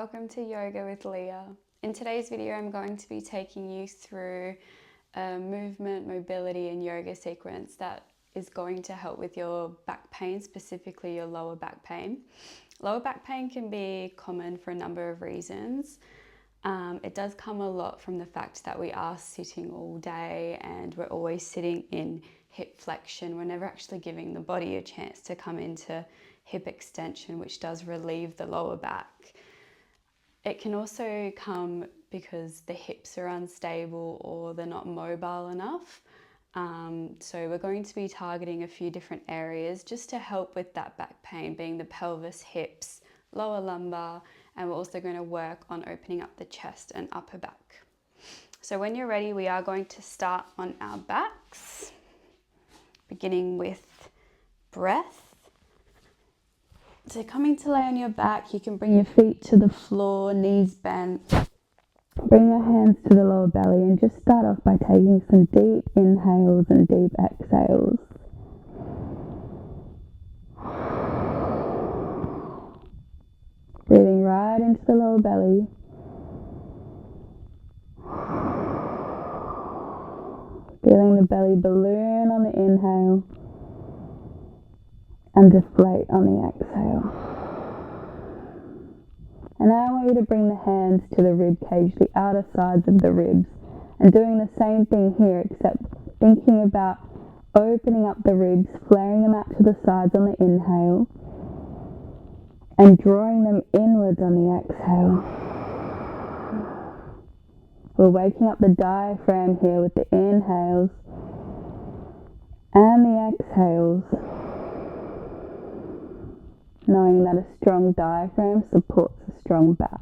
welcome to Yoga with Leah. In today's video, I'm going to be taking you through a movement, mobility, and yoga sequence that is going to help with your back pain, specifically your lower back pain. Lower back pain can be common for a number of reasons. It does come a lot from the fact that we are sitting all day and we're always sitting in hip flexion. We're never actually giving the body a chance to come into hip extension, which does relieve the lower back. It can also come because the hips are unstable or they're not mobile enough. So we're going to be targeting a few different areas just to help with that back pain, being the pelvis, hips, lower lumbar, and we're also going to work on opening up the chest and upper back. So when you're ready, we are going to start on our backs, beginning with breath. So coming to lay on your back, you can bring your feet to the floor, knees bent. Bring your hands to the lower belly and just start off by taking some deep inhales and deep exhales. Breathing right into the lower belly. Feeling the belly balloon on the inhale and deflate on the exhale. And now I want you to bring the hands to the rib cage, the outer sides of the ribs, and doing the same thing here, except thinking about opening up the ribs, flaring them out to the sides on the inhale, and drawing them inwards on the exhale. We're waking up the diaphragm here with the inhales and the exhales, knowing that a strong diaphragm supports a strong back.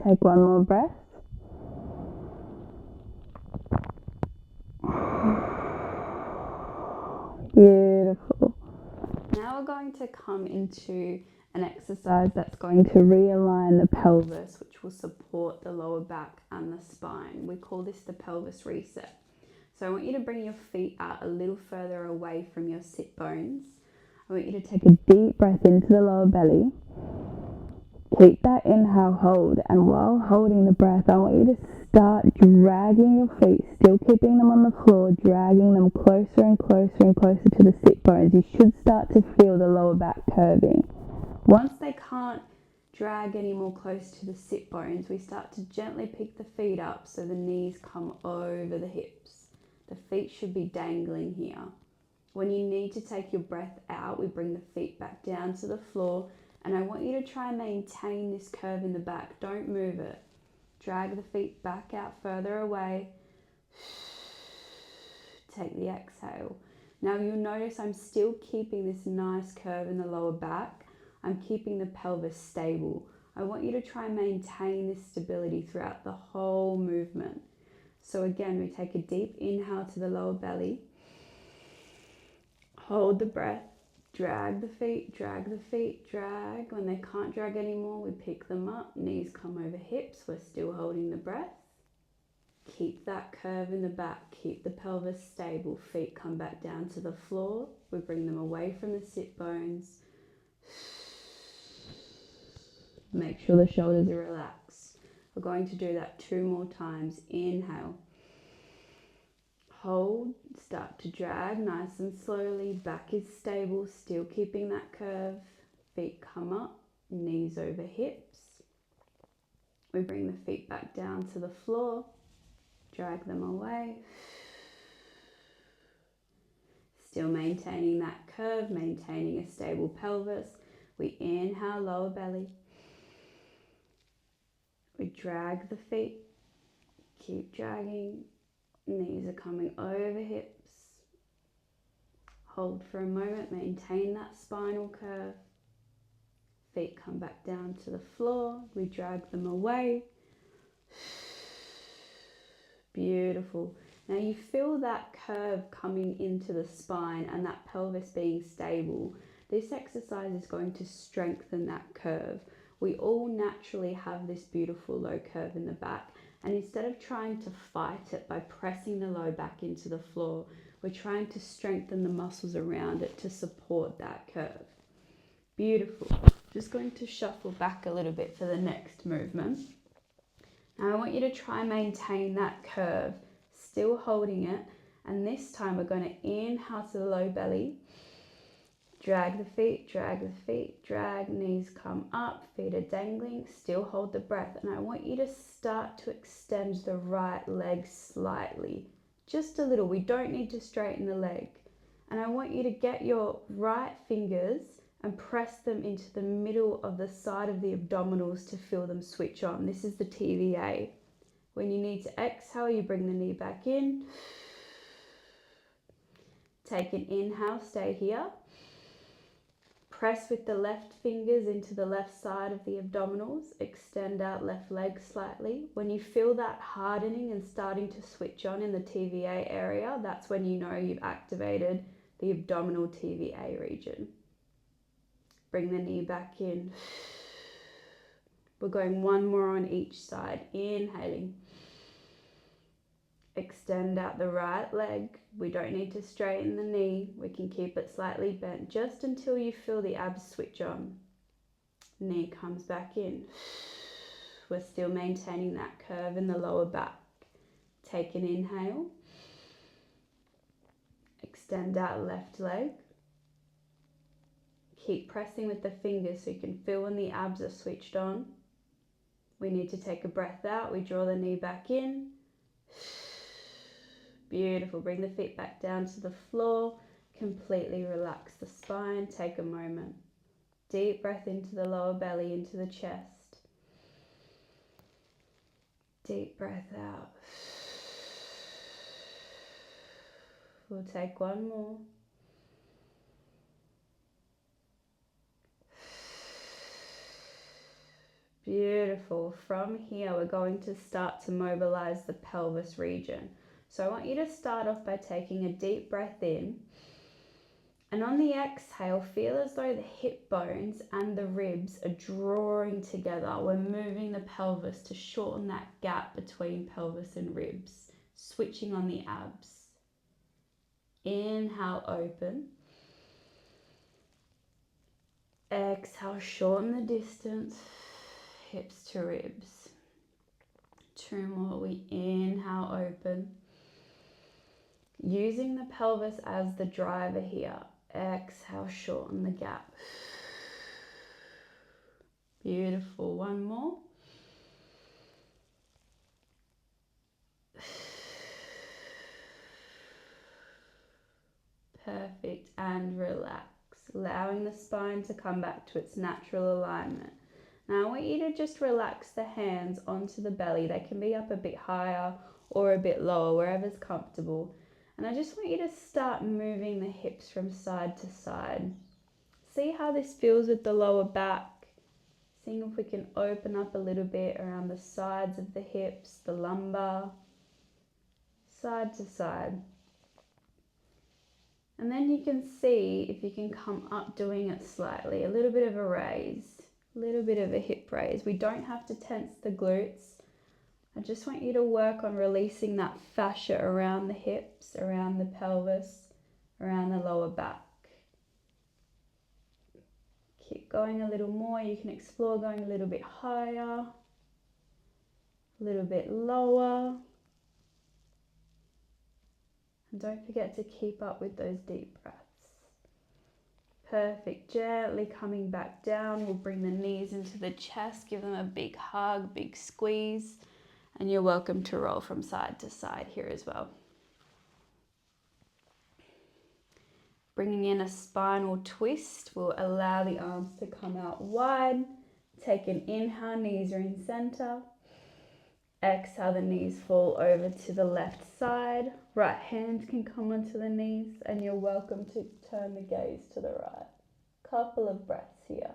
Take one more breath. Beautiful. Now we're going to come into an exercise that's going to realign the pelvis, which will support the lower back and the spine. We call this the pelvis reset. So I want you to bring your feet out a little further away from your sit bones. I want you to take a deep breath into the lower belly. Keep that inhale hold, and while holding the breath, I want you to start dragging your feet, still keeping them on the floor, dragging them closer and closer and closer to the sit bones. You should start to feel the lower back curving. Once they can't drag any more close to the sit bones, we start to gently pick the feet up so the knees come over the hips. The feet should be dangling here. When you need to take your breath out, we bring the feet back down to the floor, and I want you to try and maintain this curve in the back. Don't move it. Drag the feet back out further away. Take the exhale. Now you'll notice I'm still keeping this nice curve in the lower back. I'm keeping the pelvis stable. I want you to try and maintain this stability throughout the whole movement. So again, we take a deep inhale to the lower belly. Hold the breath. Drag the feet, drag the feet, drag. When they can't drag anymore, we pick them up. Knees come over hips. We're still holding the breath. Keep that curve in the back. Keep the pelvis stable. Feet come back down to the floor. We bring them away from the sit bones. Make sure the shoulders are relaxed. We're going to do that 2 more times. Inhale. Hold, start to drag nice and slowly. Back is stable, still keeping that curve. Feet come up, knees over hips. We bring the feet back down to the floor. Drag them away. Still maintaining that curve, maintaining a stable pelvis. We inhale, lower belly. We drag the feet. Keep dragging. Knees are coming over hips. Hold for a moment, maintain that spinal curve. Feet come back down to the floor. We drag them away. Beautiful. Now you feel that curve coming into the spine and that pelvis being stable. This exercise is going to strengthen that curve. We all naturally have this beautiful low curve in the back, and instead of trying to fight it by pressing the low back into the floor, We're trying to strengthen the muscles around it to support that curve. Beautiful. Just going to shuffle back a little bit for the next movement. Now I want you to try and maintain that curve, still holding it. And this time we're going to inhale to the low belly. Drag the feet, drag, knees come up, feet are dangling, still hold the breath. And I want you to start to extend the right leg slightly, just a little. We don't need to straighten the leg. And I want you to get your right fingers and press them into the middle of the side of the abdominals to feel them switch on. This is the TVA. When you need to exhale, you bring the knee back in. Take an inhale, stay here. Press with the left fingers into the left side of the abdominals. Extend out left leg slightly. When you feel that hardening and starting to switch on in the TVA area, that's when you know you've activated the abdominal TVA region. Bring the knee back in. We're going one more on each side. Inhaling. Extend out the right leg. We don't need to straighten the knee. We can keep it slightly bent just until you feel the abs switch on. Knee comes back in. We're still maintaining that curve in the lower back. Take an inhale. Extend out left leg. Keep pressing with the fingers so you can feel when the abs are switched on. We need to take a breath out. We draw the knee back in. Beautiful. Bring the feet back down to the floor. Completely relax the spine. Take a moment. Deep breath into the lower belly, into the chest. Deep breath out. We'll take one more. Beautiful. From here, we're going to start to mobilize the pelvis region. So I want you to start off by taking a deep breath in. And on the exhale, feel as though the hip bones and the ribs are drawing together. We're moving the pelvis to shorten that gap between pelvis and ribs. Switching on the abs. Inhale, open. Exhale, shorten the distance. Hips to ribs. Two more. We inhale, open. Using the pelvis as the driver here. Exhale, shorten the gap. Beautiful. One more. Perfect. And relax. Allowing the spine to come back to its natural alignment. Now I want you to just relax the hands onto the belly. They can be up a bit higher or a bit lower, wherever's comfortable. And I just want you to start moving the hips from side to side. See how this feels with the lower back. Seeing if we can open up a little bit around the sides of the hips, the lumbar, side to side. And then you can see if you can come up doing it slightly, a little bit of a raise, a little bit of a hip raise. We don't have to tense the glutes. I just want you to work on releasing that fascia around the hips, around the pelvis, around the lower back. Keep going a little more. You can explore going a little bit higher, a little bit lower. And don't forget to keep up with those deep breaths. Perfect. Gently coming back down. We'll bring the knees into the chest. Give them a big hug, big squeeze. And you're welcome to roll from side to side here as well. Bringing in a spinal twist will allow the arms to come out wide. Take an inhale, knees are in center. Exhale, the knees fall over to the left side. Right hand can come onto the knees and you're welcome to turn the gaze to the right. Couple of breaths here.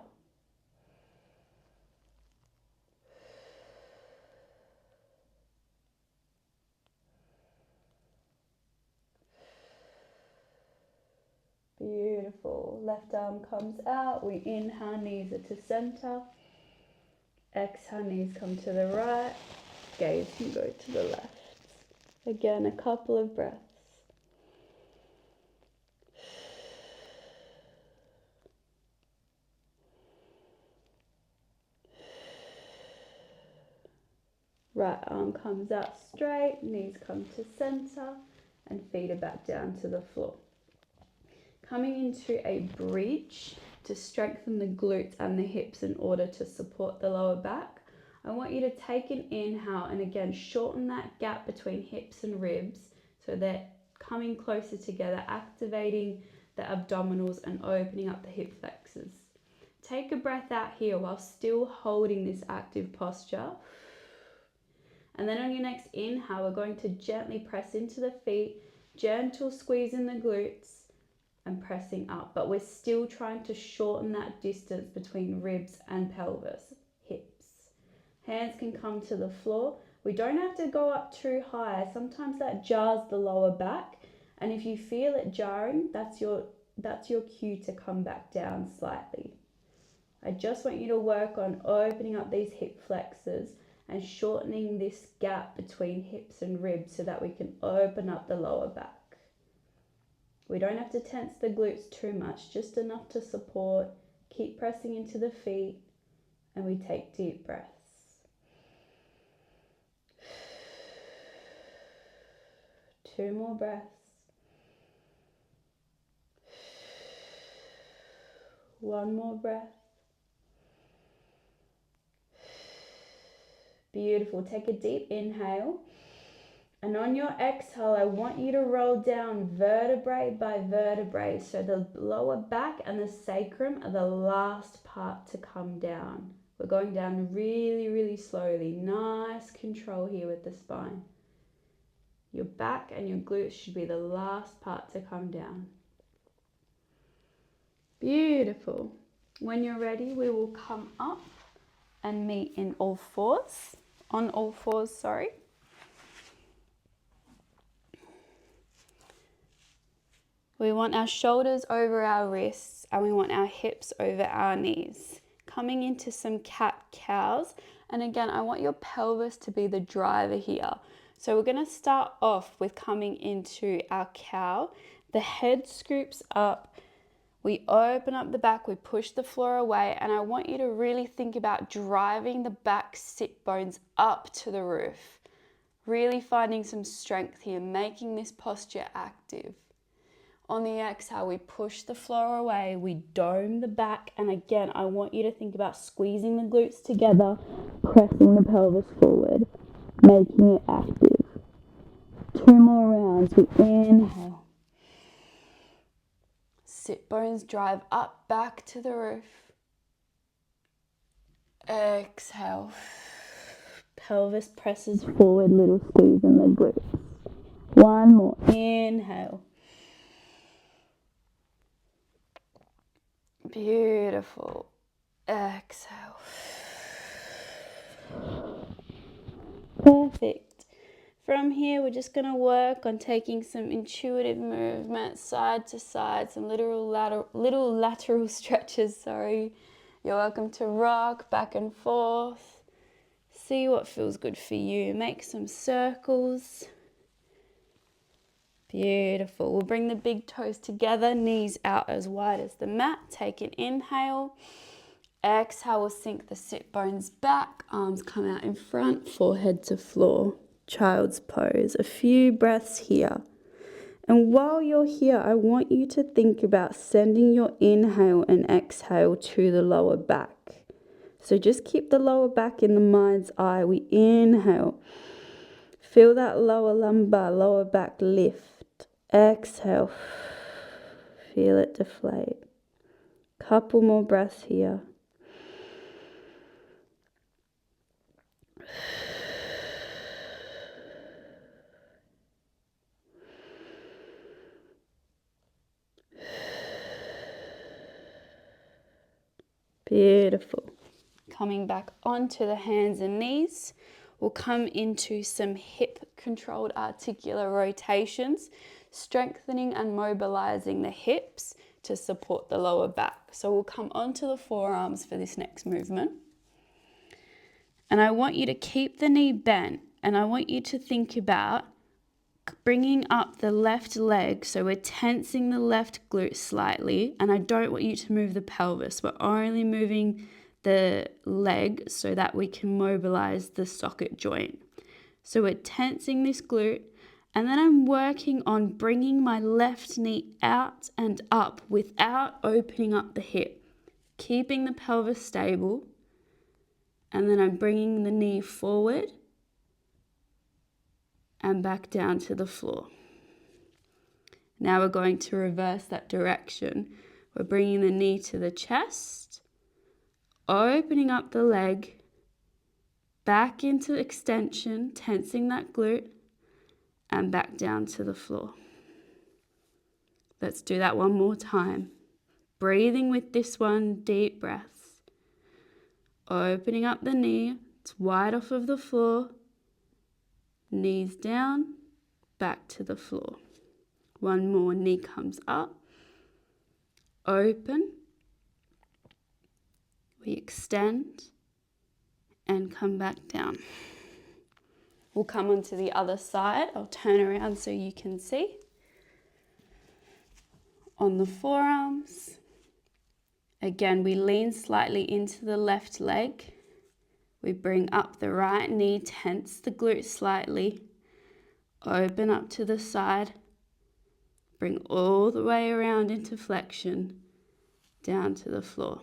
Beautiful. Left arm comes out. We inhale, knees are to center. Exhale, knees come to the right. Gaze can go to the left. Again, a couple of breaths. Right arm comes out straight, knees come to center, and feet are back down to the floor. Coming into a bridge to strengthen the glutes and the hips in order to support the lower back. I want you to take an inhale and again shorten that gap between hips and ribs so they're coming closer together, activating the abdominals and opening up the hip flexors. Take a breath out here while still holding this active posture. And then on your next inhale, we're going to gently press into the feet, gentle squeeze in the glutes and pressing up. But we're still trying to shorten that distance between ribs and pelvis, hips. Hands can come to the floor. We don't have to go up too high. Sometimes that jars the lower back. And if you feel it jarring, that's your cue to come back down slightly. I just want you to work on opening up these hip flexors and shortening this gap between hips and ribs so that we can open up the lower back. We don't have to tense the glutes too much, just enough to support. Keep pressing into the feet and we take deep breaths. Two more breaths. One more breath. Beautiful. Take a deep inhale. And on your exhale, I want you to roll down vertebrae by vertebrae. So the lower back and the sacrum are the last part to come down. We're going down really, really slowly. Nice control here with the spine. Your back and your glutes should be the last part to come down. Beautiful. When you're ready, we will come up and meet in all fours. On all fours, sorry. We want our shoulders over our wrists and we want our hips over our knees. Coming into some cat-cows. And again, I want your pelvis to be the driver here. So we're going to start off with coming into our cow. The head scoops up. We open up the back, we push the floor away, and I want you to really think about driving the back sit bones up to the roof. Really finding some strength here, making this posture active. On the exhale, we push the floor away, we dome the back, and again, I want you to think about squeezing the glutes together, pressing the pelvis forward, making it active. Two more rounds, we inhale. Sit bones drive up, back to the roof. Exhale. Pelvis presses forward, little squeeze in the glutes. One more, inhale. Beautiful. Exhale. Perfect. From here, we're just going to work on taking some intuitive movement side to side, some little lateral stretches, sorry. You're welcome to rock back and forth. See what feels good for you. Make some circles. Beautiful. We'll bring the big toes together, knees out as wide as the mat. Take an inhale. Exhale, we'll sink the sit bones back. Arms come out in front, forehead to floor. Child's pose. A few breaths here. And while you're here, I want you to think about sending your inhale and exhale to the lower back. So just keep the lower back in the mind's eye. We inhale. Feel that lower lumbar, lower back lift. Exhale. Feel it deflate. Couple more breaths here. Beautiful. Coming back onto the hands and knees. We'll come into some hip-controlled articular rotations, strengthening and mobilizing the hips to support the lower back. So we'll come onto the forearms for this next movement. And I want you to keep the knee bent, and I want you to think about bringing up the left leg. So we're tensing the left glute slightly, and I don't want you to move the pelvis. We're only moving the leg so that we can mobilize the socket joint. So we're tensing this glute, and then I'm working on bringing my left knee out and up without opening up the hip, keeping the pelvis stable, and then I'm bringing the knee forward and back down to the floor. Now we're going to reverse that direction. We're bringing the knee to the chest, opening up the leg, back into extension, tensing that glute, and back down to the floor. Let's do that one more time. Breathing with this one, deep breaths. Opening up the knee, it's wide off of the floor. Knees down, back to the floor. One more, knee comes up. Open. We extend and come back down. We'll come onto the other side. I'll turn around so you can see. On the forearms. Again, we lean slightly into the left leg. We bring up the right knee, tense the glute slightly. Open up to the side. Bring all the way around into flexion, down to the floor.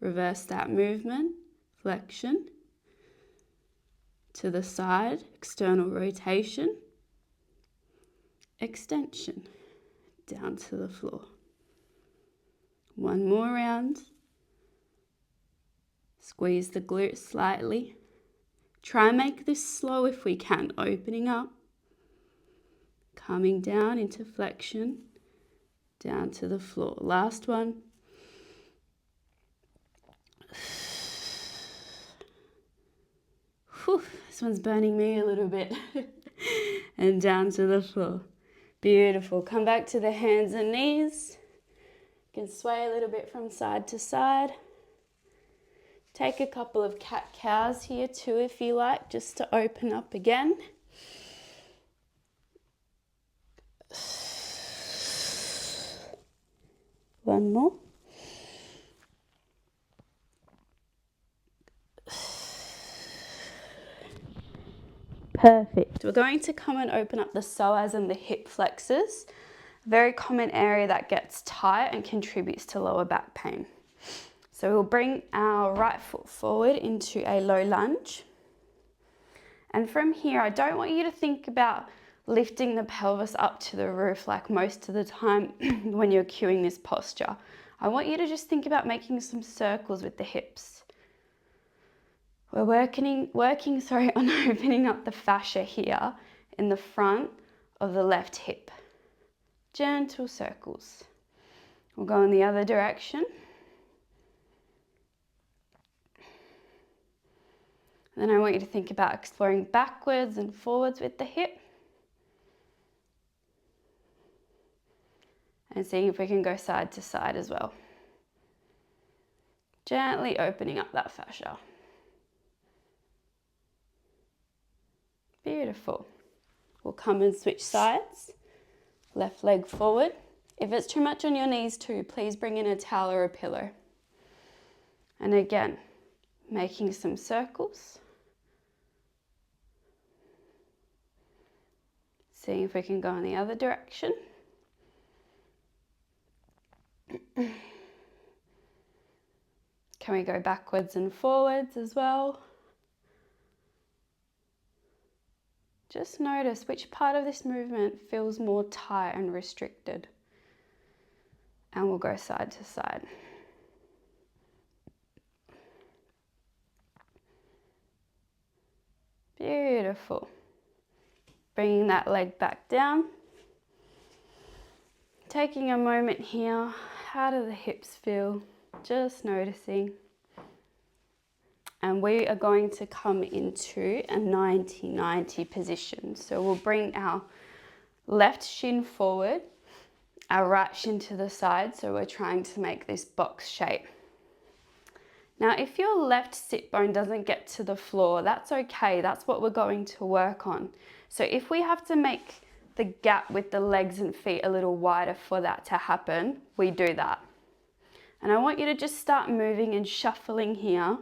Reverse that movement, flexion. To the side, external rotation, extension, down to the floor. One more round. Squeeze the glute slightly. Try and make this slow if we can, opening up, coming down into flexion, down to the floor. Last one. Whew, this one's burning me a little bit. And down to the floor. Beautiful. Come back to the hands and knees. You can sway a little bit from side to side. Take a couple of cat-cows here too if you like, just to open up again. One more. Perfect. We're going to come and open up the psoas and the hip flexors, a very common area that gets tight and contributes to lower back pain. So we'll bring our right foot forward into a low lunge. And from here, I don't want you to think about lifting the pelvis up to the roof like most of the time when you're cueing this posture. I want you to just think about making some circles with the hips. We're working on opening up the fascia here in the front of the left hip. Gentle circles. We'll go in the other direction. Then I want you to think about exploring backwards and forwards with the hip. And seeing if we can go side to side as well. Gently opening up that fascia. Beautiful. We'll come and switch sides. Left leg forward. If it's too much on your knees too, please bring in a towel or a pillow. And again, making some circles. Seeing if we can go in the other direction. Can we go backwards and forwards as well? Just notice which part of this movement feels more tight and restricted. And we'll go side to side. Beautiful. Bringing that leg back down. Taking a moment here. How do the hips feel? Just noticing. And we are going to come into a 90-90 position. So we'll bring our left shin forward, our right shin to the side. So we're trying to make this box shape. Now, if your left sit bone doesn't get to the floor, that's okay. That's what we're going to work on. So if we have to make the gap with the legs and feet a little wider for that to happen, we do that. And I want you to just start moving and shuffling here.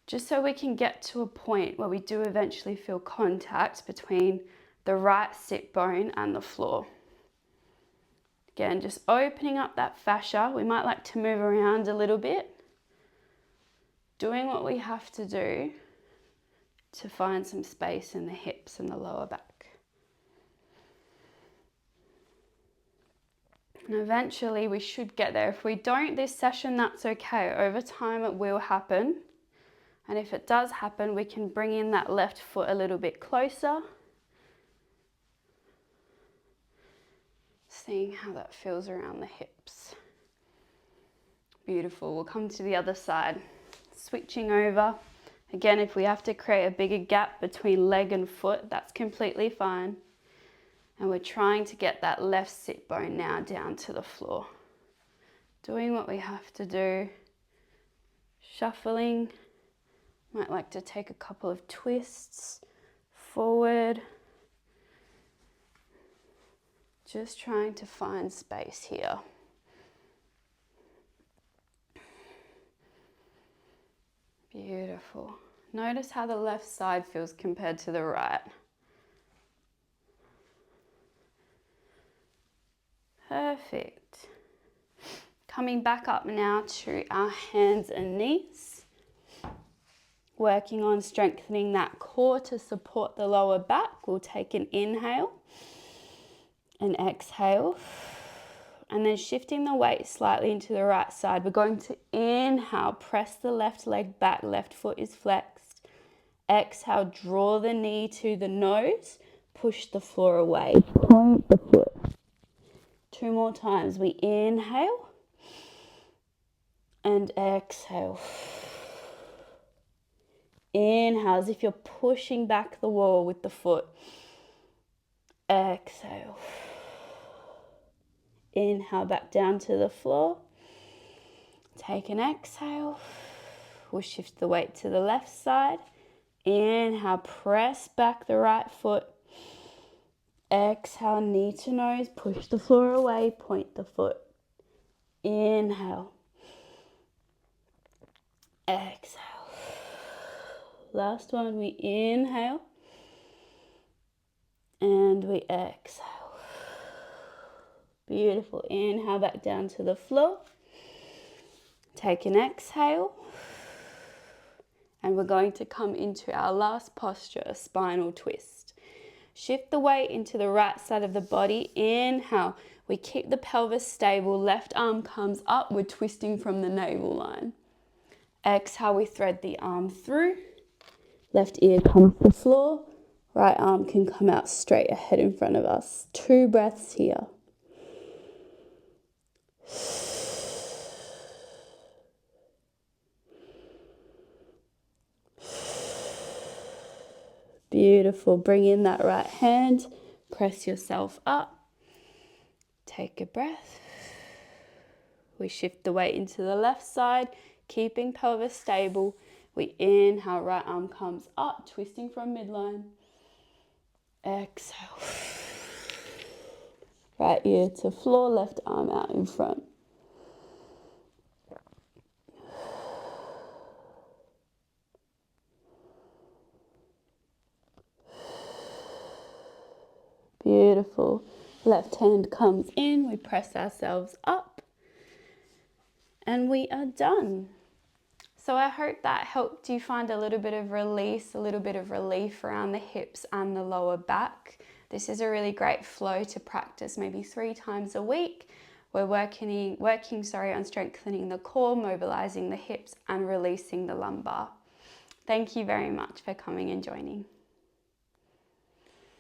just so we can get to a point where we do eventually feel contact between the right sit bone and the floor. Again, just opening up that fascia. We might like to move around a little bit, doing what we have to do to find some space in the hips and the lower back. And eventually we should get there. If we don't this session, that's okay. Over time it will happen. And if it does happen, we can bring in that left foot a little bit closer. Seeing how that feels around the hips. Beautiful. We'll come to the other side. Switching over. Again, if we have to create a bigger gap between leg and foot, that's completely fine. And we're trying to get that left sit bone now down to the floor. Doing what we have to do. Shuffling. Might like to take a couple of twists forward. Just trying to find space here. Beautiful. Notice how the left side feels compared to the right. Perfect. Coming back up now to our hands and knees. Working on strengthening that core to support the lower back. We'll take an inhale and exhale. And then shifting the weight slightly into the right side. We're going to inhale, press the left leg back, left foot is flexed. Exhale, draw the knee to the nose, push the floor away, point the foot. 2 more times. We inhale and exhale. Inhale as if you're pushing back the wall with the foot. Exhale. Inhale back down to the floor. Take an exhale. We'll shift the weight to the left side. Inhale, press back the right foot. Exhale, knee to nose, push the floor away, point the foot. Inhale. Exhale. Last one, we inhale. And we exhale. Beautiful. Inhale back down to the floor. Take an exhale. And we're going to come into our last posture, a spinal twist. Shift the weight into the right side of the body. Inhale. We keep the pelvis stable. Left arm comes up. We're twisting from the navel line. Exhale, we thread the arm through. Left ear comes to the floor. Right arm can come out straight ahead in front of us. 2 breaths here. Beautiful. Bring in that right hand. Press yourself up. Take a breath. We shift the weight into the left side, keeping pelvis stable. We inhale, right arm comes up, twisting from midline. Exhale. Right ear to floor, left arm out in front. Beautiful. Left hand comes in, we press ourselves up, and we are done. So I hope that helped you find a little bit of release, a little bit of relief around the hips and the lower back. This is a really great flow to practice maybe 3 times a week. We're working on strengthening the core, mobilizing the hips and releasing the lumbar. Thank you very much for coming and joining.